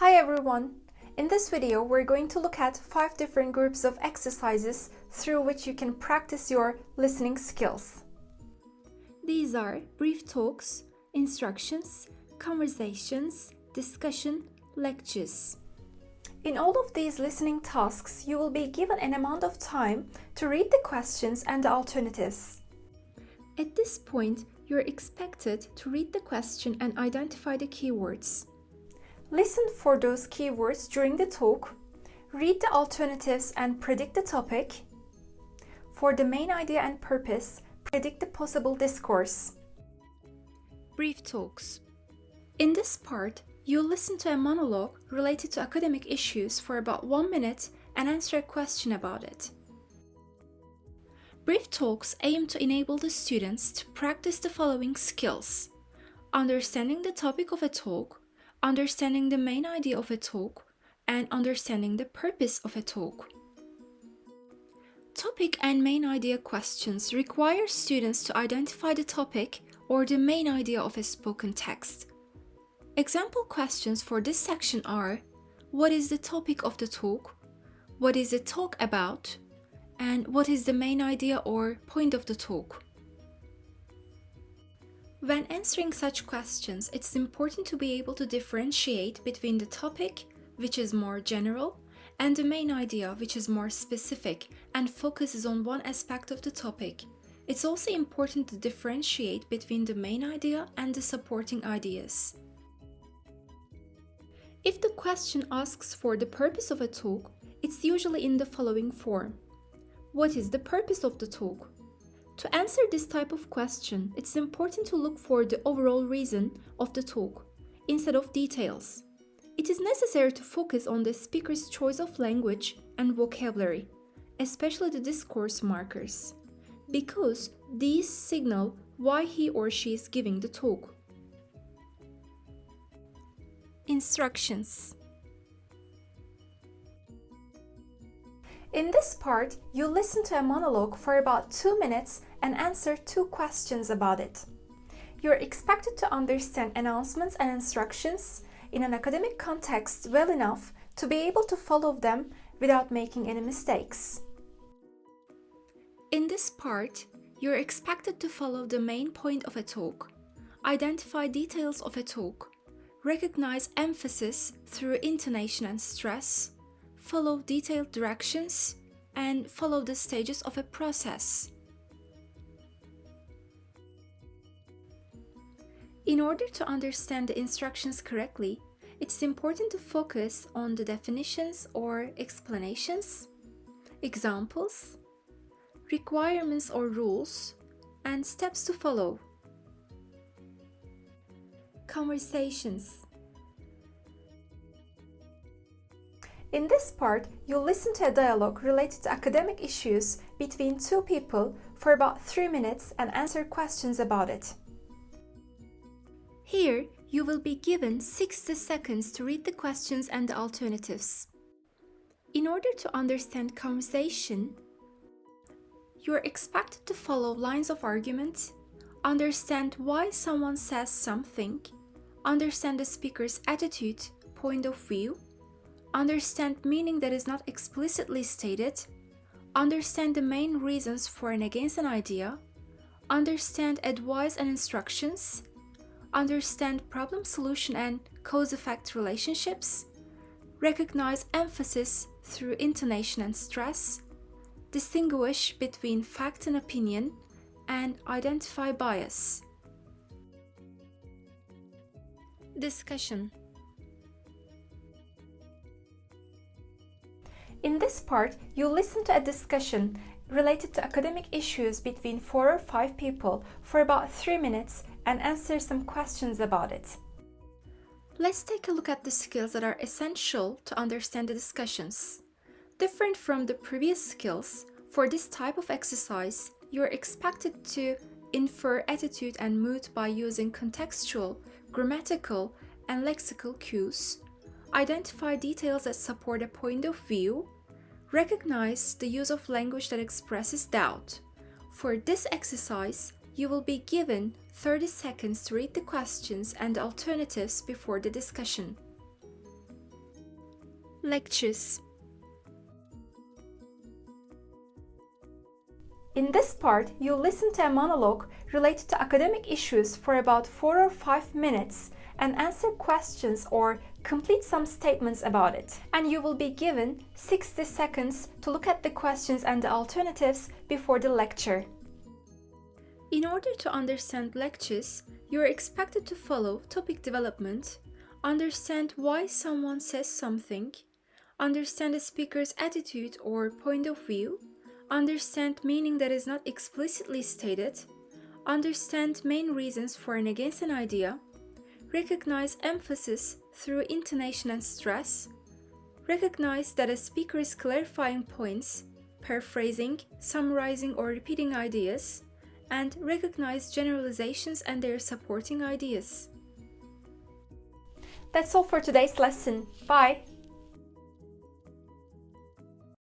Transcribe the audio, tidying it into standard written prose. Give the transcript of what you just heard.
Hi everyone! In this video, we're going to look at 5 different groups of exercises through which you can practice your listening skills. These are brief talks, instructions, conversations, discussion, lectures. In all of these listening tasks, you will be given an amount of time to read the questions and the alternatives. At this point, you're expected to read the question and identify the keywords. Listen for those keywords during the talk, read the alternatives and predict the topic. For the main idea and purpose, predict the possible discourse. Brief talks. In this part, you'll listen to a monologue related to academic issues for about 1 minute and answer a question about it. Brief talks aim to enable the students to practice the following skills: understanding the topic of a talk, understanding the main idea of a talk, and understanding the purpose of a talk. Topic and main idea questions require students to identify the topic or the main idea of a spoken text. Example questions for this section are: what is the topic of the talk? What is the talk about? And what is the main idea or point of the talk? When answering such questions, it's important to be able to differentiate between the topic, which is more general, and the main idea, which is more specific and focuses on one aspect of the topic. It's also important to differentiate between the main idea and the supporting ideas. If the question asks for the purpose of a talk, it's usually in the following form: what is the purpose of the talk? To answer this type of question, it's important to look for the overall reason of the talk, instead of details. It is necessary to focus on the speaker's choice of language and vocabulary, especially the discourse markers, because these signal why he or she is giving the talk. Instructions. In this part, you listen to a monologue for about 2 minutes and answer 2 questions about it. You're expected to understand announcements and instructions in an academic context well enough to be able to follow them without making any mistakes. In this part, you're expected to follow the main point of a talk, identify details of a talk, recognize emphasis through intonation and stress, follow detailed directions, and follow the stages of a process. In order to understand the instructions correctly, it's important to focus on the definitions or explanations, examples, requirements or rules, and steps to follow. Conversations. In this part, you'll listen to a dialogue related to academic issues between 2 people for about 3 minutes and answer questions about it. Here, you will be given 60 seconds to read the questions and the alternatives. In order to understand conversation, you are expected to follow lines of argument, understand why someone says something, understand the speaker's attitude, point of view, understand meaning that is not explicitly stated, understand the main reasons for and against an idea, understand advice and instructions, understand problem solution and cause-effect relationships, recognize emphasis through intonation and stress, distinguish between fact and opinion, and identify bias. Discussion. In this part, you'll listen to a discussion related to academic issues between 4 or 5 people for about 3 minutes and answer some questions about it. Let's take a look at the skills that are essential to understand the discussions. Different from the previous skills, for this type of exercise, you are expected to infer attitude and mood by using contextual, grammatical, and lexical cues, identify details that support a point of view, recognize the use of language that expresses doubt. For this exercise, you will be given 30 seconds to read the questions and the alternatives before the discussion. Lectures. In this part, you'll listen to a monologue related to academic issues for about 4 or 5 minutes and answer questions or complete some statements about it. And you will be given 60 seconds to look at the questions and the alternatives before the lecture. In order to understand lectures, you are expected to follow topic development, understand why someone says something, understand the speaker's attitude or point of view, understand meaning that is not explicitly stated, understand main reasons for and against an idea, recognize emphasis through intonation and stress, recognize that a speaker is clarifying points, paraphrasing, summarizing or repeating ideas, and recognize generalizations and their supporting ideas. That's all for today's lesson. Bye!